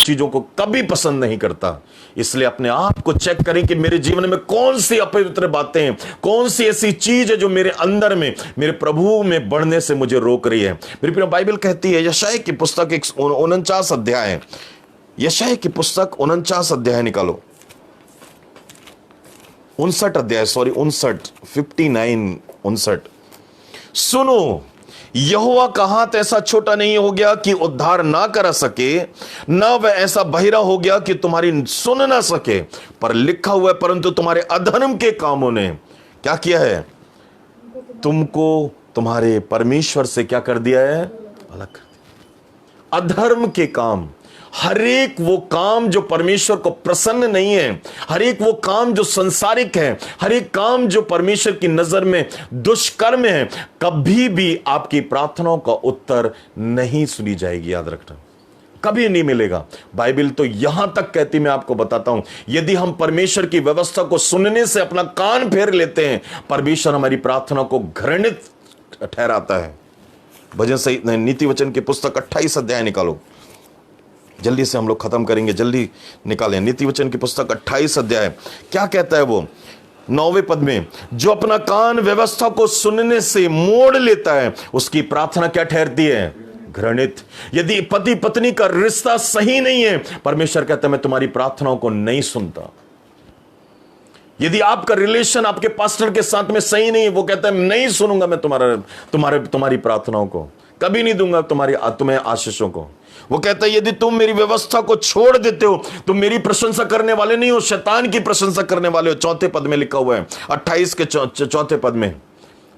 चीजों को कभी पसंद नहीं करता। इसलिए अपने आप को चेक करें कि मेरे जीवन में कौन सी अपवित्र बातें हैं, कौन सी ऐसी चीज है जो मेरे अंदर में, मेरे प्रभु में बढ़ने से मुझे रोक रही है। मेरी प्रिय बाइबल कहती है, यशायाह की पुस्तक 49 अध्याय है, यशायाह की पुस्तक 49 अध्याय निकालो, 59 अध्याय, सॉरी 59 सुनो, यहोवा का हाथ ऐसा छोटा नहीं हो गया कि उद्धार ना करा सके, न वह ऐसा बहिरा हो गया कि तुम्हारी सुन ना सके। पर लिखा हुआ है, परंतु तुम्हारे अधर्म के कामों ने क्या किया है, तुमको तुम्हारे परमेश्वर से क्या कर दिया है, अलग कर दिया। अधर्म के काम, हर एक वो काम जो परमेश्वर को प्रसन्न नहीं है, हर एक वो काम जो संसारिक है, हर एक काम जो परमेश्वर की नजर में दुष्कर्म है, कभी भी आपकी प्रार्थनाओं का उत्तर नहीं सुनी जाएगी। याद रखना, कभी नहीं मिलेगा। बाइबल तो यहां तक कहती, मैं आपको बताता हूं, यदि हम परमेश्वर की व्यवस्था को सुनने से अपना कान फेर लेते हैं, परमेश्वर हमारी प्रार्थना को घृणित ठहराता है। भजन सहित नीति वचन की पुस्तक 28 अध्याय निकालो, जल्दी से हम लोग खत्म करेंगे, जल्दी निकालें। नीति वचन की पुस्तक 28 अध्याय क्या कहता है वो, 9वें पद में, जो अपना कान व्यवस्था को सुनने से मोड़ लेता है, उसकी प्रार्थना क्या ठहरती है, घृणित। यदि पति पत्नी का रिश्ता सही नहीं है, परमेश्वर कहता है मैं तुम्हारी प्रार्थनाओं को नहीं सुनता। यदि आपका रिलेशन आपके पास्टर के साथ में सही नहीं है, वो कहता है नहीं सुनूंगा मैं तुम्हारी प्रार्थनाओं को, कभी नहीं दूंगा तुम्हें आशीषों को। वो कहता है यदि तुम मेरी व्यवस्था को छोड़ देते हो, तुम मेरी प्रशंसा करने वाले नहीं हो, शैतान की प्रशंसा करने वाले हो। 4 पद में लिखा हुआ है, 28 के 4 पद में,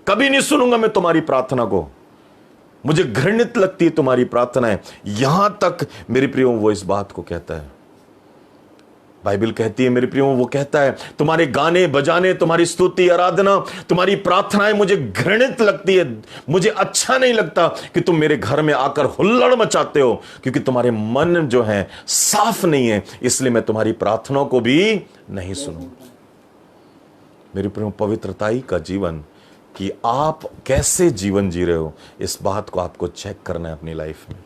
कभी नहीं सुनूंगा मैं तुम्हारी प्रार्थना को, मुझे घृणित लगती है तुम्हारी प्रार्थनाएं। यहां तक मेरे प्रियो वो इस बात को कहता है। बाइबल कहती है मेरे प्रियो, वो कहता है तुम्हारे गाने बजाने, तुम्हारी स्तुति आराधना, तुम्हारी प्रार्थनाएं मुझे घृणित लगती है, मुझे अच्छा नहीं लगता कि तुम मेरे घर में आकर हुल्लड़ मचाते हो, क्योंकि तुम्हारे मन जो है साफ नहीं है, इसलिए मैं तुम्हारी प्रार्थनाओं को भी नहीं सुनूंगा। मेरे प्रियो, पवित्रताई का जीवन, कि आप कैसे जीवन जी रहे हो, इस बात को आपको चेक करना है अपनी लाइफ में।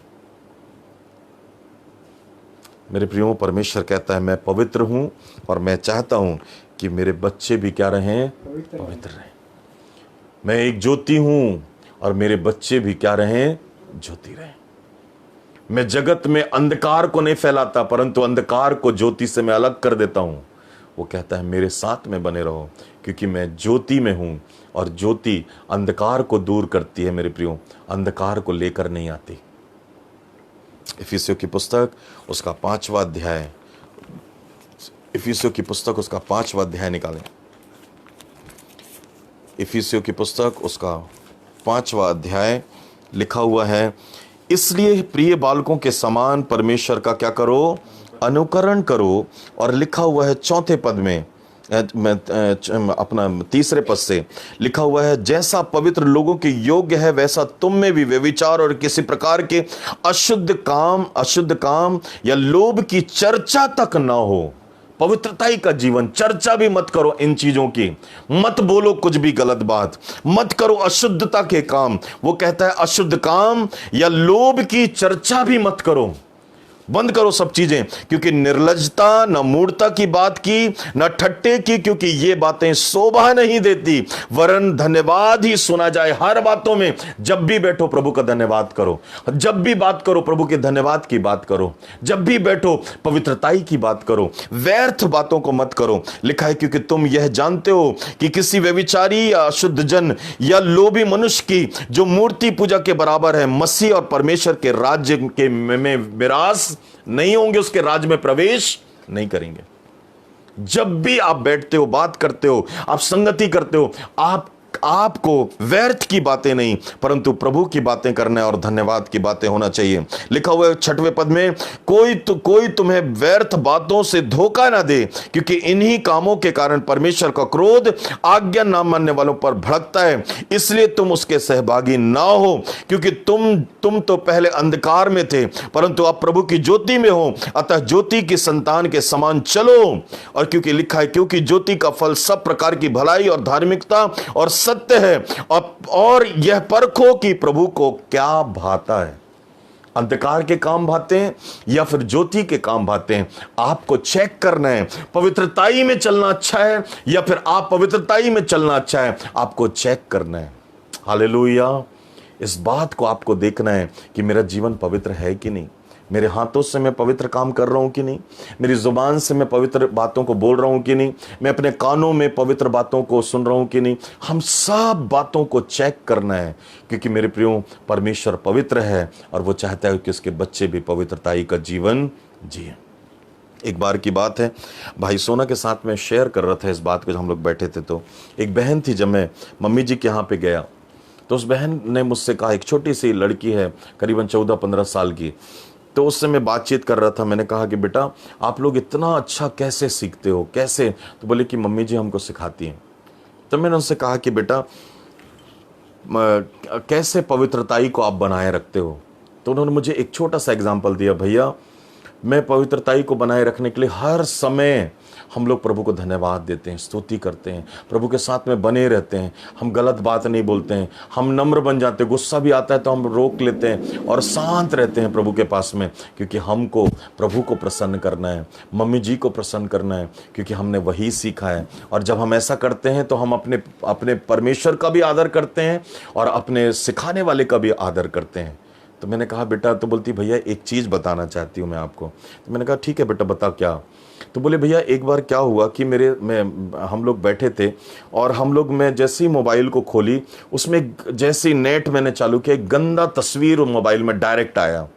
मेरे प्रियो, परमेश्वर कहता है मैं पवित्र हूं और मैं चाहता हूं कि मेरे बच्चे भी क्या रहें, पवित्र रहें। मैं एक ज्योति हूं और मेरे बच्चे भी क्या रहें, ज्योति रहें। मैं जगत में अंधकार को नहीं फैलाता, परंतु अंधकार को ज्योति से मैं अलग कर देता हूं। वो कहता है मेरे साथ में बने रहो, क्योंकि मैं ज्योति में हूं और ज्योति अंधकार को दूर करती है। मेरे प्रियो, अंधकार को लेकर नहीं आती। इफिसियों की पुस्तक उसका 5वां अध्याय, इफिसियों की पुस्तक उसका 5वां अध्याय निकालें। इफिसियों की पुस्तक उसका 5वां अध्याय लिखा हुआ है, इसलिए प्रिय बालकों के समान परमेश्वर का क्या करो, अनुकरण करो। और लिखा हुआ है 4 पद में, अपना 3 पद से लिखा हुआ है, जैसा पवित्र लोगों के योग्य है वैसा तुम में भी व्यभिचार और किसी प्रकार के अशुद्ध काम या लोभ की चर्चा तक ना हो। पवित्रताई का जीवन, चर्चा भी मत करो इन चीजों की, मत बोलो कुछ भी गलत बात, मत करो अशुद्धता के काम। वो कहता है अशुद्ध काम या लोभ की चर्चा भी मत करो, बंद करो सब चीजें, क्योंकि निर्लज्जता, न मूर्खता की बात की, न ठट्टे की, क्योंकि ये बातें शोभा नहीं देती, वरन धन्यवाद ही सुना जाए। हर बातों में जब भी बैठो प्रभु का धन्यवाद करो, जब भी बात करो प्रभु के धन्यवाद की बात करो, जब भी बैठो पवित्रताई की बात करो, व्यर्थ बातों को मत करो। लिखा है क्योंकि तुम यह जानते हो कि किसी व्यभिचारी या अशुद्ध जन या लोभी मनुष्य की जो मूर्ति पूजा के बराबर है, मसीह और परमेश्वर के राज्य के में विरास नहीं होंगे, उसके राज्य में प्रवेश नहीं करेंगे। जब भी आप बैठते हो, बात करते हो, आप संगति करते हो, आपको व्यर्थ की बातें नहीं परंतु प्रभु की बातें करना है और धन्यवाद की बातें होना चाहिए। लिखा हुआ है 6वें पद में, कोई तुम्हें व्यर्थ बातों से धोखा ना दे, क्योंकि इन्हीं कामों के कारण परमेश्वर का क्रोध आज्ञा ना मानने वालों पर भड़कता है। इसलिए तुम उसके सहभागी ना हो, क्योंकि तुम तो पहले अंधकार में थे परंतु अब प्रभु की ज्योति में हो, अतः ज्योति की संतान के समान चलो। और क्योंकि लिखा है, क्योंकि ज्योति का फल सब प्रकार की भलाई और धार्मिकता और सत्य है, और यह परखो कि प्रभु को क्या भाता है। अंधकार के काम भाते हैं या फिर ज्योति के काम भाते हैं, आपको चेक करना है। पवित्रताई में चलना अच्छा है या फिर आप पवित्रताई में चलना अच्छा है, आपको चेक करना है। हालेलुया। इस बात को आपको देखना है कि मेरा जीवन पवित्र है कि नहीं, मेरे हाथों से मैं पवित्र काम कर रहा हूं कि नहीं, मेरी जुबान से मैं पवित्र बातों को बोल रहा हूं कि नहीं, मैं अपने कानों में पवित्र बातों को सुन रहा हूं कि नहीं। हम सब बातों को चेक करना है, क्योंकि मेरे प्रियो परमेश्वर पवित्र है और वो चाहता है कि उसके बच्चे भी पवित्रताई का जीवन जिए। एक बार की बात है, भाई सोना के साथ में शेयर कर रहा था इस बात को, जब हम लोग बैठे थे तो एक बहन थी, जब मैं मम्मी जी के यहाँ पे गया तो उस बहन ने मुझसे कहा, एक छोटी सी लड़की है करीबन 14-15 साल की, तो उससे मैं बातचीत कर रहा था। मैंने कहा कि बेटा आप लोग इतना अच्छा कैसे सीखते हो, कैसे? तो बोले कि मम्मी जी हमको सिखाती हैं। तो मैंने उनसे कहा कि बेटा कैसे पवित्रताई को आप बनाए रखते हो? तो उन्होंने मुझे एक छोटा सा एग्जाम्पल दिया, भैया मैं पवित्रताई को बनाए रखने के लिए हर समय हम लोग प्रभु को धन्यवाद देते हैं, स्तुति करते हैं, प्रभु के साथ में बने रहते हैं, हम गलत बात नहीं बोलते हैं, हम नम्र बन जाते हैं, गुस्सा भी आता है तो हम रोक लेते हैं और शांत रहते हैं प्रभु के पास में, क्योंकि हमको प्रभु को प्रसन्न करना है, मम्मी जी को प्रसन्न करना है, क्योंकि हमने वही सीखा है। और जब हम ऐसा करते हैं तो हम अपने परमेश्वर का भी आदर करते हैं और अपने सिखाने वाले का भी आदर करते हैं। तो मैंने कहा बेटा, तो बोलती भैया एक चीज़ बताना चाहती हूँ मैं आपको। तो मैंने कहा ठीक है बेटा बता क्या? तो बोले भैया एक बार क्या हुआ कि हम लोग बैठे थे और मैं जैसे ही मोबाइल को खोली, उसमें जैसे ही नेट मैंने चालू किया, एक गंदा तस्वीर मोबाइल में डायरेक्ट आया।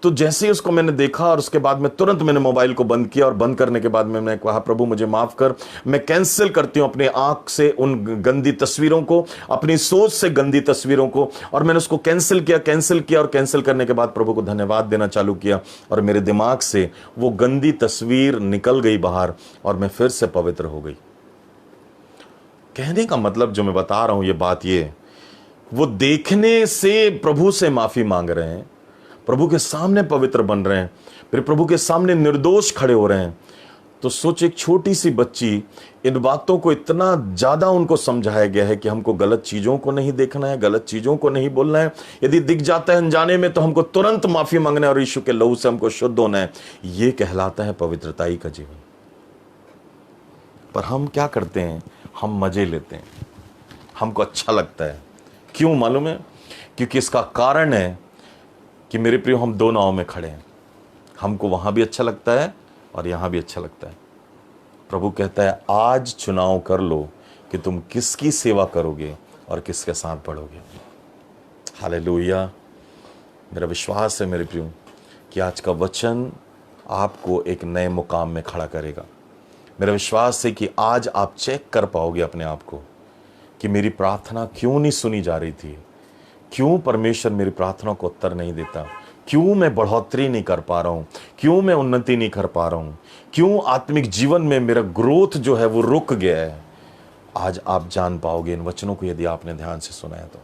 तो जैसे ही उसको मैंने देखा और उसके बाद में तुरंत मैंने मोबाइल को बंद किया और बंद करने के बाद में मैंने कहा प्रभु मुझे माफ कर, मैं कैंसिल करती हूं अपने आंख से उन गंदी तस्वीरों को, अपनी सोच से गंदी तस्वीरों को। और मैंने उसको कैंसिल किया और कैंसिल करने के बाद प्रभु को धन्यवाद देना चालू किया और मेरे दिमाग से वो गंदी तस्वीर निकल गई बाहर और मैं फिर से पवित्र हो गई। कहने का मतलब जो मैं बता रहा हूं ये बात, ये वो देखने से प्रभु से माफी मांग रहे हैं, प्रभु के सामने पवित्र बन रहे हैं, फिर प्रभु के सामने निर्दोष खड़े हो रहे हैं। तो सोच, एक छोटी सी बच्ची, इन बातों को इतना ज्यादा उनको समझाया गया है कि हमको गलत चीजों को नहीं देखना है, गलत चीजों को नहीं बोलना है, यदि दिख जाता है अनजाने में तो हमको तुरंत माफी मांगना है और यीशु के लहू से हमको शुद्ध होना है। ये कहलाता है पवित्रताई का जीवन। पर हम क्या करते हैं? हम मजे लेते हैं, हमको अच्छा लगता है। क्यों मालूम है? क्योंकि इसका कारण है कि मेरे प्रियो हम दो नाव में खड़े हैं, हमको वहां भी अच्छा लगता है और यहां भी अच्छा लगता है। प्रभु कहता है आज चुनाव कर लो कि तुम किसकी सेवा करोगे और किसके साथ बढ़ोगे। हालेलुया। मेरा विश्वास है मेरे प्रियो कि आज का वचन आपको एक नए मुकाम में खड़ा करेगा। मेरा विश्वास है कि आज आप चेक कर पाओगे अपने आप को कि मेरी प्रार्थना क्यों नहीं सुनी जा रही थी, क्यों परमेश्वर मेरी प्रार्थना को उत्तर नहीं देता, क्यों मैं बढ़ोतरी नहीं कर पा रहा हूं, क्यों मैं उन्नति नहीं कर पा रहा हूं, क्यों आत्मिक जीवन में मेरा ग्रोथ जो है वो रुक गया है। आज आप जान पाओगे इन वचनों को, यदि आपने ध्यान से सुना है तो।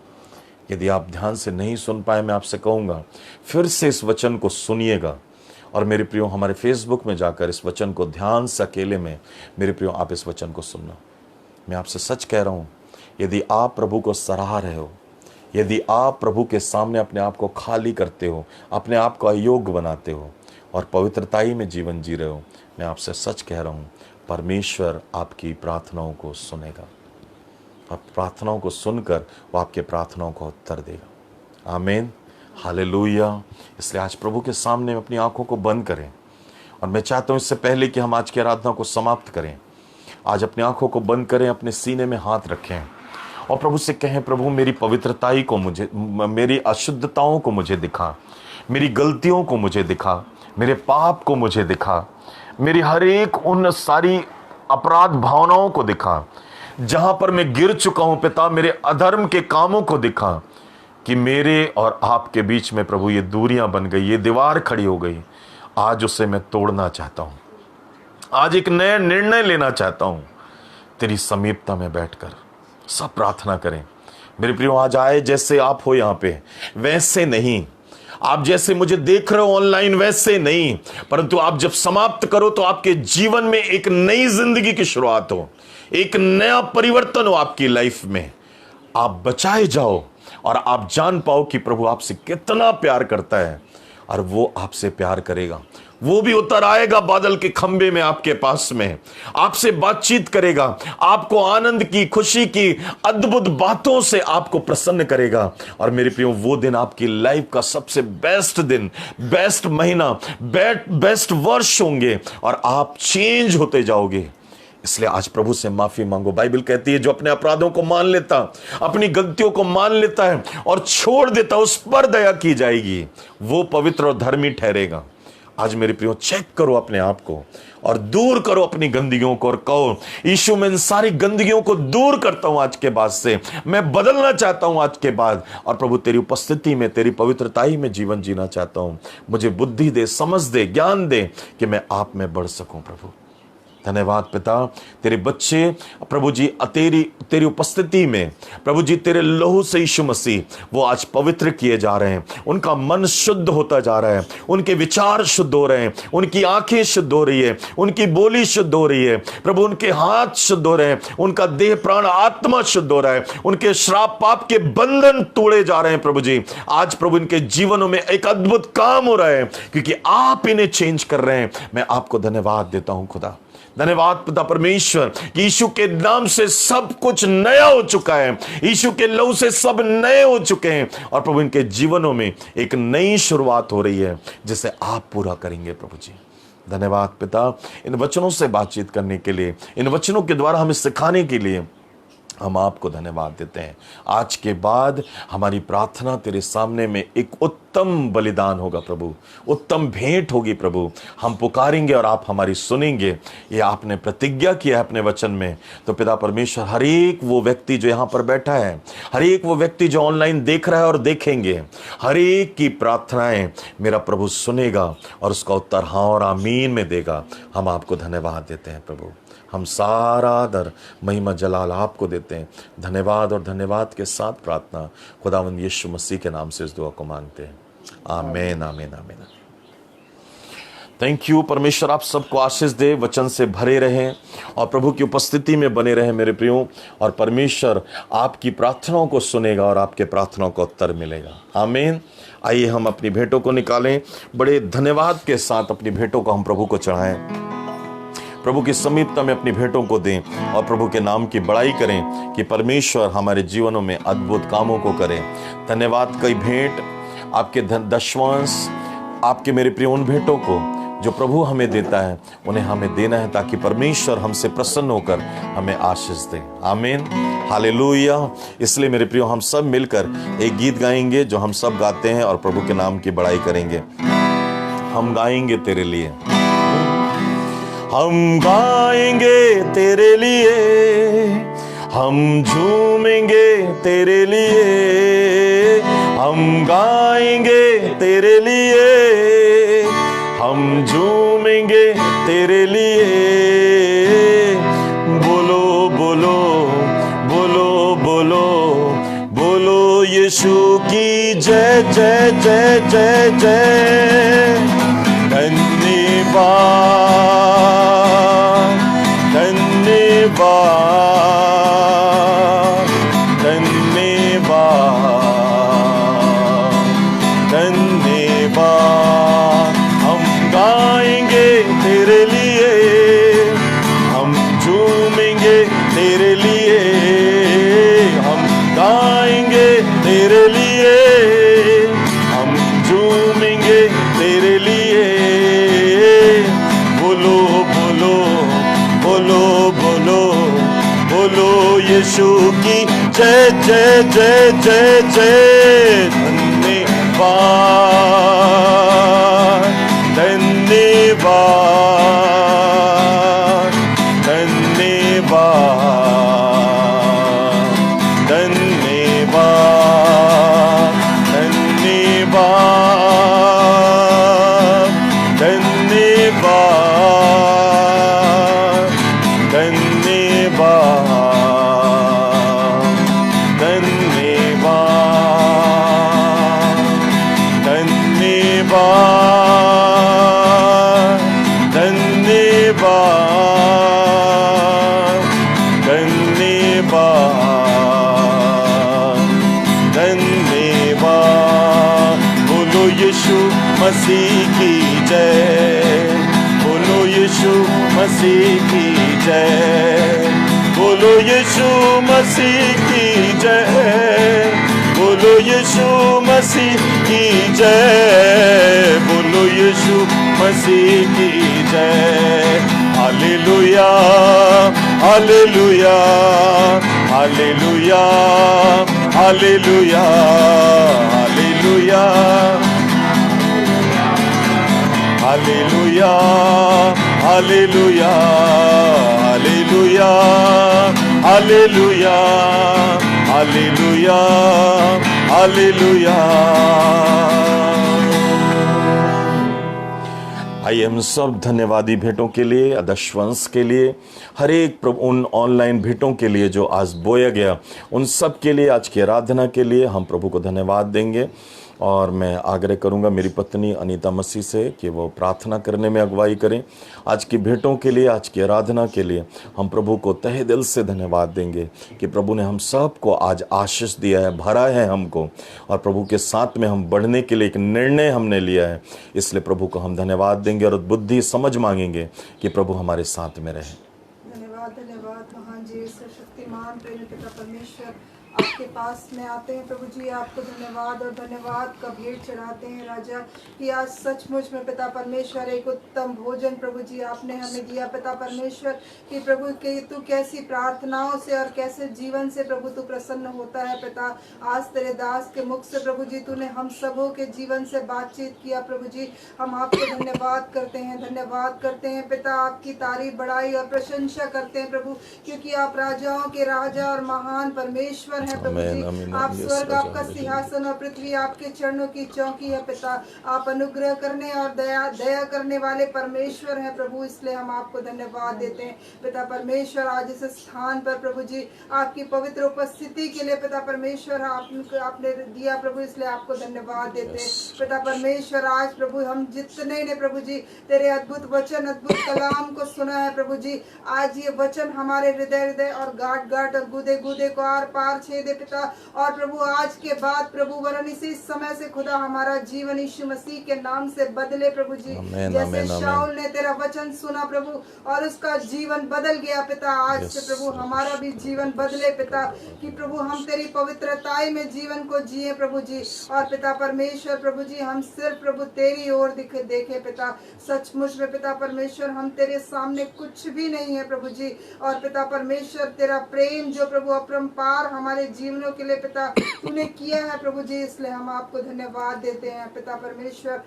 यदि आप ध्यान से नहीं सुन पाए, मैं आपसे कहूंगा फिर से इस वचन को सुनिएगा। और मेरे प्रियो हमारे फेसबुक में जाकर इस वचन को ध्यान से अकेले में, मेरे प्रियो आप इस वचन को सुनना। मैं आपसे सच कह रहा हूं, यदि आप प्रभु को सराह रहे हो, यदि आप प्रभु के सामने अपने आप को खाली करते हो, अपने आप को अयोग्य बनाते हो और पवित्रताई में जीवन जी रहे हो, मैं आपसे सच कह रहा हूँ परमेश्वर आपकी प्रार्थनाओं को सुनेगा और प्रार्थनाओं को सुनकर वो आपके प्रार्थनाओं को उत्तर देगा। आमीन, हालेलुया। इसलिए आज प्रभु के सामने अपनी आंखों को बंद करें और मैं चाहता हूँ इससे पहले कि हम आज की आराधना को समाप्त करें, आज अपनी आंखों को बंद करें, अपने सीने में हाथ रखें और प्रभु से कहें प्रभु मेरी पवित्रताई को मुझे, मेरी अशुद्धताओं को मुझे दिखा, मेरी गलतियों को मुझे दिखा, मेरे पाप को मुझे दिखा, मेरी हर एक उन सारी अपराध भावनाओं को दिखा जहां पर मैं गिर चुका हूं पिता, मेरे अधर्म के कामों को दिखा कि मेरे और आपके बीच में प्रभु ये दूरियां बन गई, ये दीवार खड़ी हो गई। आज उसे मैं तोड़ना चाहता हूं, आज एक नया निर्णय लेना चाहता हूं तेरी समीपता में बैठकर। सब प्रार्थना करें मेरे प्रियो। आज आए जैसे आप हो यहाँ पे, वैसे नहीं, आप जैसे मुझे देख रहे हो ऑनलाइन वैसे नहीं, परंतु आप जब समाप्त करो तो आपके जीवन में एक नई जिंदगी की शुरुआत हो, एक नया परिवर्तन हो आपकी लाइफ में। आप बचाए जाओ और आप जान पाओ कि प्रभु आपसे कितना प्यार करता है और वो आपसे प्यार करेगा। वो भी उतर आएगा बादल के खंबे में आपके पास में, आपसे बातचीत करेगा, आपको आनंद की, खुशी की अद्भुत बातों से आपको प्रसन्न करेगा। और मेरे प्रियो, वो दिन आपकी लाइफ का सबसे बेस्ट दिन, बेस्ट महीना, बेस्ट वर्ष होंगे और आप चेंज होते जाओगे। इसलिए आज प्रभु से माफी मांगो। बाइबल कहती है जो अपने अपराधों को मान लेता, अपनी गलतियों को मान लेता है और छोड़ देता, उस पर दया की जाएगी, वो पवित्र और धर्मी ठहरेगा। आज मेरे प्रियो, चेक करो अपने आप को और दूर करो अपनी गंदगियों को और कहो, यीशु मैं इन सारी गंदगियों को दूर करता हूं आज के बाद से, मैं बदलना चाहता हूं आज के बाद, और प्रभु तेरी उपस्थिति में, तेरी पवित्रताई में जीवन जीना चाहता हूं। मुझे बुद्धि दे, समझ दे, ज्ञान दे कि मैं आप में बढ़ सकूं। प्रभु धन्यवाद पिता, तेरे बच्चे प्रभु जी तेरी उपस्थिति में, प्रभु जी तेरे लहू से यीशु मसीह वो आज पवित्र किए जा रहे हैं। उनका मन शुद्ध होता जा रहा है, उनके विचार शुद्ध हो रहे हैं, उनकी आंखें शुद्ध हो रही है, उनकी बोली शुद्ध हो रही है प्रभु, उनके हाथ शुद्ध हो रहे हैं, उनका देह प्राण आत्मा शुद्ध हो रहा है, उनके श्राप पाप के बंधन तोड़े जा रहे हैं। प्रभु जी आज प्रभु इनके जीवनों में एक अद्भुत काम हो रहा है क्योंकि आप इन्हें चेंज कर रहे हैं। मैं आपको धन्यवाद देता हूं खुदा। धन्यवाद पिता परमेश्वर, यीशु के नाम से सब कुछ नया हो चुका है, यीशु के लहू से सब नए हो चुके हैं और प्रभु इनके जीवनों में एक नई शुरुआत हो रही है जिसे आप पूरा करेंगे। प्रभु जी धन्यवाद पिता, इन वचनों से बातचीत करने के लिए, इन वचनों के द्वारा हमें सिखाने के लिए हम आपको धन्यवाद देते हैं। आज के बाद हमारी प्रार्थना तेरे सामने में एक उत्तम बलिदान होगा प्रभु, उत्तम भेंट होगी प्रभु। हम पुकारेंगे और आप हमारी सुनेंगे, ये आपने प्रतिज्ञा किया है अपने वचन में। तो पिता परमेश्वर, हर एक वो व्यक्ति जो यहाँ पर बैठा है, हर एक वो व्यक्ति जो ऑनलाइन देख रहा है और देखेंगे, हर एक की प्रार्थनाएं मेरा प्रभु सुनेगा और उसका उत्तर हाँ और आमीन में देगा। हम आपको धन्यवाद देते हैं प्रभु, हम सारा आदर महिमा जलाल आपको देते हैं। धन्यवाद और धन्यवाद के साथ प्रार्थना खुदावंद यीशु मसीह के नाम से इस दुआ को मांगते हैं, आमीन आमीन आमीन। Thank you. परमेश्वर आप सबको आशीष दे, वचन से भरे रहें और प्रभु की उपस्थिति में बने रहें मेरे प्रियो, और परमेश्वर आपकी प्रार्थनाओं को सुनेगा और आपके प्रार्थनाओं को उत्तर मिलेगा। आमीन। आइए हम अपनी भेंटों को निकालें, बड़े धन्यवाद के साथ अपनी भेंटों को हम प्रभु को चढ़ाएं, प्रभु की समीपता में अपनी भेंटों को दें और प्रभु के नाम की बड़ाई करें कि परमेश्वर हमारे जीवनों में अद्भुत कामों को करें। धन्यवाद। कई भेंट आपके दशवांश, आपके मेरे प्रिय उन भेंटों को जो प्रभु हमें देता है उन्हें हमें देना है ताकि परमेश्वर हमसे प्रसन्न होकर हमें आशीष दे। आमीन हालेलुया। इसलिए मेरे प्रियो, हम सब मिलकर एक गीत गाएंगे जो हम सब गाते हैं और प्रभु के नाम की बड़ाई करेंगे। हम गाएंगे तेरे लिए, हम गाएंगे तेरे लिए, हम झूमेंगे तेरे लिए, हम गाएंगे तेरे लिए, हम झूमेंगे तेरे लिए। बोलो बोलो बोलो बोलो बोलो यीशु की जय जय जय जय जय। धन्यवाद धन्यवाद धन्यवाद धन्यवाद। हम गाएंगे तेरे लिए, हम झूमेंगे तेरे लिए, हम गाएंगे तेरे लिए, हम झूमेंगे तेरे लिए। बोलो बोलो बोलो बोलो बोलो यीशु की जय जय जय जय जय। धन्यवाद धन्यवाद धन्यवाद धन्यवाद धन्यवाद धन्यवाद धन्यवाद धन्यवाद मसीह की जय, बोलो यीशु मसीह की जय, बोलो यीशु मसीह की जय, बोलो यीशु मसीह की जय, बोलो यीशु मसीह की जय। Hallelujah hallelujah hallelujah hallelujah hallelujah hallelujah hallelujah hallelujah hallelujah hallelujah hallelujah. आइए हम सब धन्यवादी भेंटों के लिए, अदशवंश के लिए, हर एक उन ऑनलाइन भेंटों के लिए जो आज बोया गया, उन सब के लिए, आज की आराधना के लिए हम प्रभु को धन्यवाद देंगे। और मैं आग्रह करूंगा मेरी पत्नी अनीता मसीह से कि वो प्रार्थना करने में अगुवाई करें। आज की भेंटों के लिए, आज की आराधना के लिए हम प्रभु को तहे दिल से धन्यवाद देंगे कि प्रभु ने हम सब को आज आशीष दिया है, भरा है हमको, और प्रभु के साथ में हम बढ़ने के लिए एक निर्णय हमने लिया है। इसलिए प्रभु को हम धन्यवाद देंगे और बुद्धि समझ मांगेंगे कि प्रभु हमारे साथ में रहे। धन्यवाद धन्यवाद महान जी, शक्तिमान प्रेमी पिता परमेश्वर, आपके पास में आते हैं प्रभु जी, आपको धन्यवाद और धन्यवाद का भेंट चढ़ाते हैं राजा, कि आज सचमुच में पिता परमेश्वर एक उत्तम भोजन प्रभु जी आपने हमें दिया पिता परमेश्वर, कि प्रभु के तू कैसी प्रार्थनाओं से और कैसे जीवन से प्रभु तू प्रसन्न होता है पिता। आज तेरे दास के मुख से प्रभु जी तूने हम सबों के जीवन से बातचीत किया प्रभु जी, हम आपको धन्यवाद करते हैं, धन्यवाद करते हैं पिता, आपकी तारीफ बढ़ाई और प्रशंसा करते हैं प्रभु, क्योंकि आप राजाओं के राजा और महान परमेश्वर है प्रभु जी। आप स्वर्ग आपका सिंहासन और पृथ्वी आपके चरणों की चौकी है पिता। आप अनुग्रह करने और दया करने वाले परमेश्वर हैं प्रभु, इसलिए हम आपको धन्यवाद देते हैं पिता परमेश्वर। आज इस स्थान पर प्रभु जी आपकी पवित्र उपस्थिति के लिए पिता परमेश्वर आपने दिया प्रभु, इसलिए आपको धन्यवाद देते हैं पिता परमेश्वर। आज प्रभु हम जितने ने प्रभु जी तेरे अद्भुत वचन, अद्भुत कलाम को सुना है प्रभु जी, आज ये वचन हमारे हृदय और गाट गाट और गुदे को आर पार दे पिता। और प्रभु आज के बाद प्रभु वरन इसी समय से खुदा हमारा जीवन यीशु मसीह के नाम से बदले प्रभु जी, जैसे शाऊल ने तेरा वचन सुना प्रभु और उसका जीवन बदल गया पिता, आज से प्रभु हमारा भी जीवन बदले पिता, कि प्रभु हम तेरी पवित्रताई में जीवन को जिए प्रभु जी। और पिता परमेश्वर प्रभु जी हम सिर्फ प्रभु तेरी ओर देखे पिता, सचमुच में पिता परमेश्वर हम तेरे सामने कुछ भी नहीं है प्रभु जी। और पिता परमेश्वर तेरा प्रेम जो प्रभु अपरंपार हमारे जीवनों के लिए पिता तूने किया है प्रभु जी, इसलिए हम आपको धन्यवाद देते हैं पिता परमेश्वर।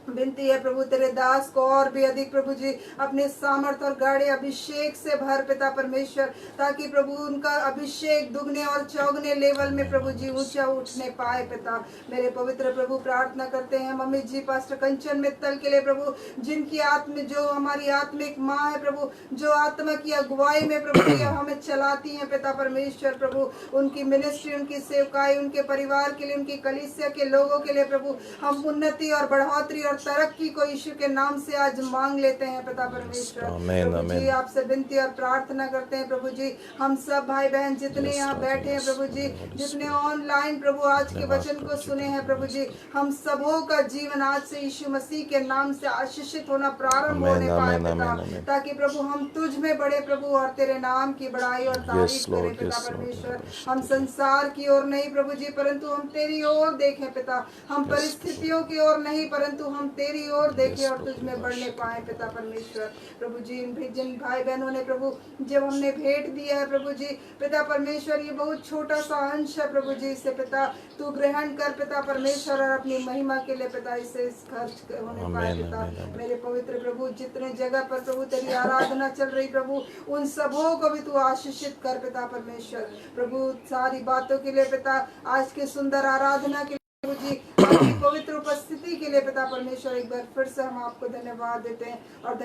विनती है प्रभु तेरे दास को और भी अधिक प्रभु जी अपने सामर्थ और गाढ़े अभिषेक से भर पिता परमेश्वर, ताकि प्रभु उनका अभिषेक दुगने और चौगने लेवल में प्रभु जी ऊंचा उठने पाए पिता। मेरे पवित्र प्रभु प्रार्थना करते हैं मम्मी जी पास्टर कंचन मित्तल के लिए प्रभु, जिनकी जो हमारी आत्मिक माँ है प्रभु, जो आत्मा की अगुवाई में प्रभु जी हमें चलाती है पिता परमेश्वर प्रभु, उनकी मिनिस्ट्री, उनकी सेवकाई, उनके परिवार के लिए, उनकी कलीसिया के लोगों के लिए प्रभु हम उन्नति और बढ़ोतरी और तरक्की को यीशु के नाम से आज मांग लेते हैं पिता परमेश्वर। प्रभु जी आपसे विनती और प्रार्थना करते हैं प्रभु जी, हम सब भाई बहन जितने यहाँ बैठे हैं प्रभु जी, जितने ऑनलाइन प्रभु आज के वचन को सुने हैं प्रभु जी, हम सबों का जीवन आज से यीशु मसीह के नाम से आशीषित होना प्रारंभ होने पाए पिता, ताकि प्रभु हम तुझ में बढ़े प्रभु और तेरे नाम की बड़ाई और तारीफ करें पिता परमेश्वर। हम संसार की ओर नहीं प्रभु जी, परंतु हम तेरी ओर देखें पिता, हम परिस्थितियों की ओर नहीं परंतु हम तेरी ओर देखें और तुझ में बढ़ने पाए पिता परमेश्वर। प्रभु जी जिन भाई बहनों ने प्रभु जब हमने भेंट दिया है प्रभु जी पिता परमेश्वर, ये बहुत छोटा सा अंश है प्रभु जी, इसे पिता तू ग्रहण कर पिता परमेश्वर और अपनी महिमा के लिए पिता इसे खर्च होने पाए पिता। मेरे पवित्र प्रभु जितने जगह पर प्रभु तेरी आराधना चल रही प्रभु, उन सबों को भी तू आशीषित कर पिता परमेश्वर। प्रभु सारी बातों के लिए पिता, आज के सुंदर आराधना के प्रभु जी आपकी पवित्र उपस्थिति के लिए पिता परमेश्वर, एक बार फिर से हम आपको धन्यवाद देते हैं और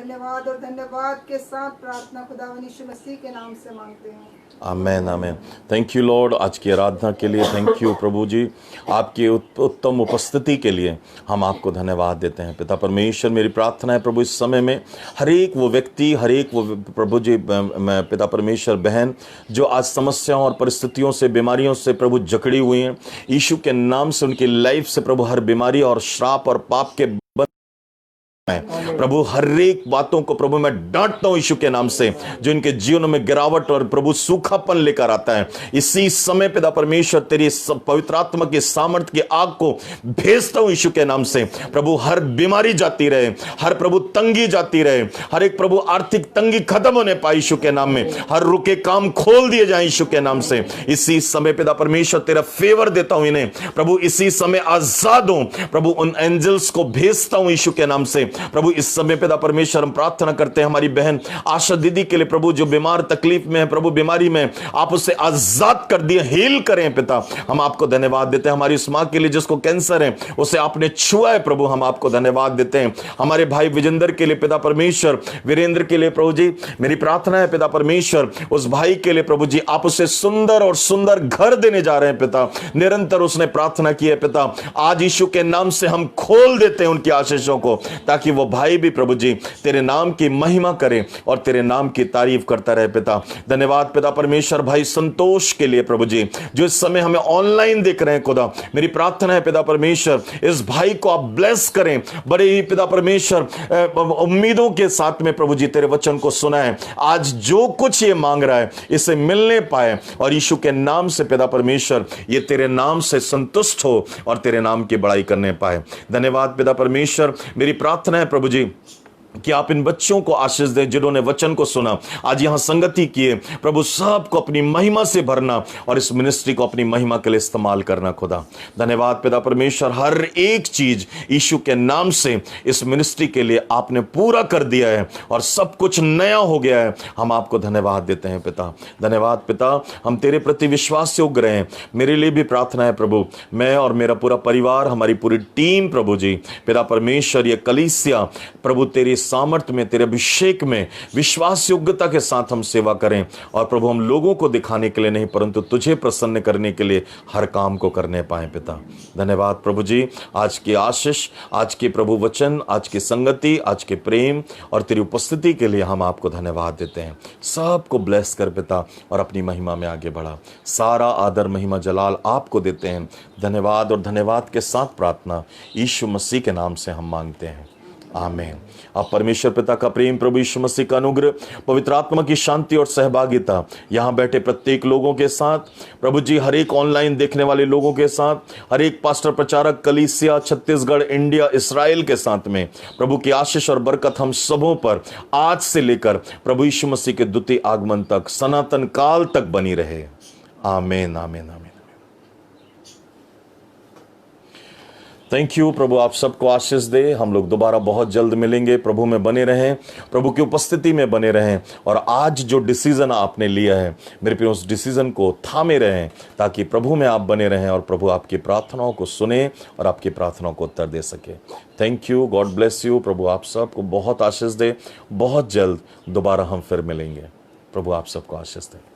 धन्यवाद के साथ प्रार्थना खुदावंद यीशु मसीह के नाम से मांगते हैं। आमेन आमेन। थैंक यू लॉर्ड आज की आराधना के लिए, थैंक यू प्रभु जी आपकी उत्तम उपस्थिति के लिए हम आपको धन्यवाद देते हैं पिता परमेश्वर। मेरी प्रार्थना है प्रभु इस समय में हर एक वो व्यक्ति, हर एक वो प्रभु जी पिता परमेश्वर बहन जो आज समस्याओं और परिस्थितियों से, बीमारियों से प्रभु जकड़ी हुई हैं, यीशु के नाम से उनकी लाइफ से प्रभु हर बीमारी और और श्राप और पाप के प्रभु हर एक बातों को प्रभु मैं डांटता हूं यीशु के नाम से, जो इनके जीवन में गिरावट और प्रभु सूखापन लेकर आता है। इसी समय पिता परमेश्वर तेरी पवित्र आत्मा की सामर्थ्य की आग को भेजता हूं यीशु के नाम से। प्रभु हर बीमारी जाती रहे, हर प्रभु तंगी जाती रहे, हर एक प्रभु आर्थिक तंगी खत्म होने पाए यीशु के नाम में, हर रुके काम खोल दिए जाए यीशु के नाम से। इसी समय पिता परमेश्वर तेरा फेवर देता हूं इन्हें प्रभु, इसी समय आजाद हो प्रभु, उन एंजल्स को भेजता हूं यीशु के नाम से। प्रभु इस समय पिता परमेश्वर हम प्रार्थना करते हैं हमारी बहन आशा दीदी के लिए प्रभु, जो बीमार तकलीफ में है प्रभु, बीमारी में, आप उसे आजाद कर दिए, हील करें पिता। हम आपको धन्यवाद देते हैं हमारी उस मां के लिए जिसको कैंसर है, उसे आपने छुआ है प्रभु, हम आपको धन्यवाद देते हैं। हमारे भाई विजेंद्र के लिए पिता परमेश्वर, वीरेंद्र के लिए प्रभु जी मेरी प्रार्थना है पिता परमेश्वर, उस भाई के लिए प्रभु जी आप उसे सुंदर और सुंदर घर देने जा रहे हैं पिता। निरंतर उसने प्रार्थना की है पिता, आज यीशु के नाम से हम खोल देते हैं उनकी आशीषों को, ताकि वो भाई भी प्रभु जी तेरे नाम की महिमा करे और तेरे नाम की तारीफ करता रहे पिता। धन्यवाद पिता परमेश्वर भाई संतोष के लिए प्रभु जी, जो इस समय हमें ऑनलाइन देख रहे हैं खुदा। मेरी प्रार्थना है पिता परमेश्वर इस भाई को आप ब्लेस करें, बड़े ही पिता परमेश्वर उम्मीदों के साथ में प्रभु जी तेरे वचन को सुना है, आज जो कुछ ये मांग रहा है इसे मिलने पाए, और यीशु के नाम से पिता परमेश्वर ये तेरे नाम से संतुष्ट हो और तेरे नाम की बड़ाई करने पाए। धन्यवाद पिता परमेश्वर, मेरी प्रार्थना है प्रभु जी कि आप इन बच्चों को आशीष दें जिन्होंने वचन को सुना, आज यहां संगति किए प्रभु, सबको अपनी महिमा से भरना और इस मिनिस्ट्री को अपनी महिमा के लिए इस्तेमाल करना खुदा। धन्यवाद पिता परमेश्वर, हर एक चीज यीशु के नाम से इस मिनिस्ट्री के लिए आपने पूरा कर दिया है और सब कुछ नया हो गया है। हम आपको धन्यवाद देते हैं पिता। धन्यवाद पिता, हम तेरे प्रति विश्वास योग्य रहे। मेरे लिए भी प्रार्थना है प्रभु, मैं और मेरा पूरा परिवार, हमारी पूरी टीम प्रभु जी पिता परमेश्वर, ये कलीसिया प्रभु तेरी सामर्थ्य में, तेरे अभिषेक में विश्वास योग्यता के साथ हम सेवा करें, और प्रभु हम लोगों को दिखाने के लिए नहीं परंतु तुझे प्रसन्न करने के लिए हर काम को करने पाए पिता। धन्यवाद प्रभु जी, आज की आशीष, आज के प्रभु वचन, आज की संगति, आज के प्रेम और तेरी उपस्थिति के लिए हम आपको धन्यवाद देते हैं। सबको ब्लेस कर पिता और अपनी महिमा में आगे बढ़ा। सारा आदर महिमा जलाल आपको देते हैं। धन्यवाद और धन्यवाद के साथ प्रार्थना यीशु मसीह के नाम से हम मांगते हैं, आमीन। अब परमेश्वर पिता का प्रेम, प्रभु यीशु मसीह का अनुग्रह, पवित्र आत्मा की शांति और सहभागिता यहां बैठे प्रत्येक लोगों के साथ, प्रभु जी हर एक ऑनलाइन देखने वाले लोगों के साथ, हर एक पास्टर प्रचारक कलीसिया छत्तीसगढ़, इंडिया, इस्राएल के साथ में प्रभु की आशीष और बरकत हम सबों पर आज से लेकर प्रभु यीशु मसीह के द्वितीय आगमन तक, सनातन काल तक बनी रहे। आमीन, आमीन, आमीन। थैंक यू प्रभु, आप सबको आशीष दे। हम लोग दोबारा बहुत जल्द मिलेंगे। प्रभु में बने रहें, प्रभु की उपस्थिति में बने रहें, और आज जो डिसीजन आपने लिया है मेरे प्रिय, उस डिसीजन को थामे रहें, ताकि प्रभु में आप बने रहें और प्रभु आपकी प्रार्थनाओं को सुने और आपकी प्रार्थनाओं को उत्तर दे सके। Thank you, God bless you. प्रभु आप सबको बहुत आशीष दे। बहुत जल्द दोबारा हम फिर मिलेंगे। प्रभु आप सबको आशीष दे।